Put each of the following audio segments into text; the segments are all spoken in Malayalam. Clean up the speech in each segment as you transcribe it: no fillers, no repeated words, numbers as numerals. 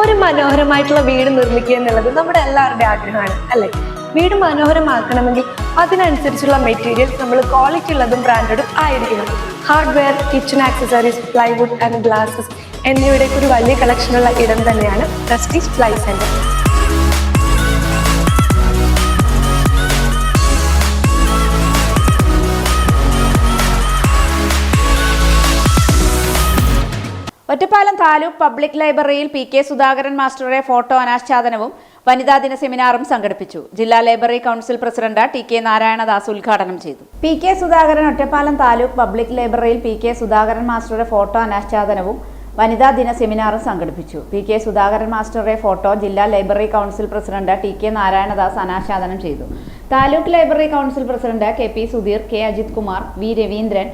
ഒരു മനോഹരമായിട്ടുള്ള വീട് നിർമ്മിക്കുക എന്നുള്ളത് നമ്മുടെ എല്ലാവരുടെയും ആഗ്രഹമാണ് അല്ലേ? വീട് മനോഹരമാക്കണമെങ്കിൽ അതിനനുസരിച്ചുള്ള മെറ്റീരിയൽസ് നമ്മൾ ക്വാളിറ്റി ഉള്ളതും ബ്രാൻഡഡും ആയിരിക്കണം. Hardware, kitchen accessories, plywood and glasses എന്നിവയുടെ ഒരു വലിയ കളക്ഷനുള്ള ഇടം തന്നെയാണ് prestige ply centre. Ottapalam taluk public ലൈബ്രറിയിൽ പി കെ സുധാകരൻ മാസ്റ്ററുടെ ഫോട്ടോ അനാച്ഛാദനവും വനിതാ ദിന സെമിനാറും സംഘടിപ്പിച്ചു. ജില്ലാ library council president T K Narayanadas ഉദ്ഘാടനം ചെയ്തു. P K Sudhakaran Ottapalam taluk public ലൈബ്രറിയിൽ പി കെ സുധാകരൻ മാസ്റ്ററുടെ ഫോട്ടോ അനാച്ഛാദനവും വനിതാ ദിന സെമിനാറും സംഘടിപ്പിച്ചു. പി കെ സുധാകരൻ മാസ്റ്ററുടെ ഫോട്ടോ ജില്ലാ library council president T K Narayanadas അനാച്ഛാദനം ചെയ്തു. Taluk library council president K P Sudheer, K Ajith Kumar, V Raveendran,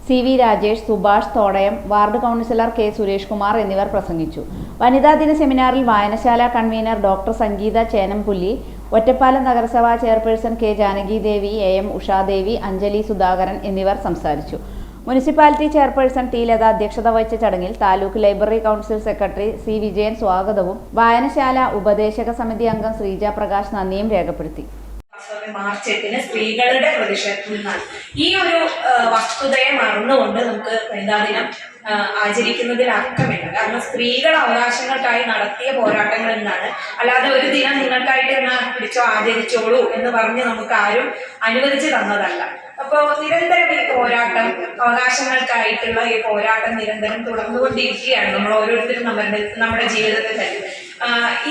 C V Rajesh, Subhash Thodayam, ward councillor K Suresh Kumar എന്നിവർ പ്രസംഗിച്ചു. വനിതാ ദിന സെമിനാറിൽ വായനശാല കൺവീനർ ഡോക്ടർ സംഗീത ചേനംപുല്ലി, ഒറ്റപ്പാലം നഗരസഭാ chairperson K Janaki Devi, A M Ushadevi, Anjali Sudhakaran എന്നിവർ സംസാരിച്ചു. മുനിസിപ്പാലിറ്റി ചെയർപേഴ്സൺ ടി ലത അധ്യക്ഷത വഹിച്ച ചടങ്ങിൽ taluk library council secretary C Vijayan സ്വാഗതവും വായനശാല ഉപദേശക സമിതി അംഗം ശ്രീജ പ്രകാശ് നന്ദിയും രേഖപ്പെടുത്തി. മാർച്ച് 8 സ്ത്രീകളുടെ പ്രതിഷേധത്തിൽ നിന്നാണ്. ഈ ഒരു വസ്തുതയെ മറന്നുകൊണ്ട് നമുക്ക് വനിതാ ദിനം ആചരിക്കുന്നതിൽ അർത്ഥമില്ല. കാരണം സ്ത്രീകൾ അവകാശങ്ങൾക്കായി നടത്തിയ പോരാട്ടങ്ങൾ എന്നാണ്. അല്ലാതെ ഒരു ദിനം നിങ്ങൾക്കായിട്ട് എന്നാ പിടിച്ചോ ആചരിച്ചോളൂ എന്ന് പറഞ്ഞ് നമുക്ക് ആരും അനുവദിച്ചു തന്നതല്ല. അപ്പോൾ നിരന്തരം ഈ പോരാട്ടം, അവകാശങ്ങൾക്കായിട്ടുള്ള ഈ പോരാട്ടം നിരന്തരം തുടർന്നുകൊണ്ടിരിക്കുകയാണ് നമ്മൾ ഓരോരുത്തരും നമ്മുടെ ജീവിതത്തിൽ തന്നെ.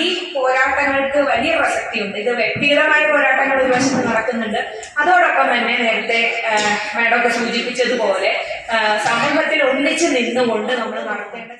ഈ പോരാട്ടങ്ങൾക്ക് വലിയ പ്രസക്തിയുണ്ട്. ഇത് വ്യക്തിഗതമായ പോരാട്ടങ്ങൾ ഒരു വശത്ത് നടക്കുന്നുണ്ട്. അതോടൊപ്പം തന്നെ നേരത്തെ മാഡമൊക്കെ സൂചിപ്പിച്ചതുപോലെ സമൂഹത്തിൽ ഒന്നിച്ച് നിന്നുകൊണ്ട് നമ്മൾ നടത്തേണ്ട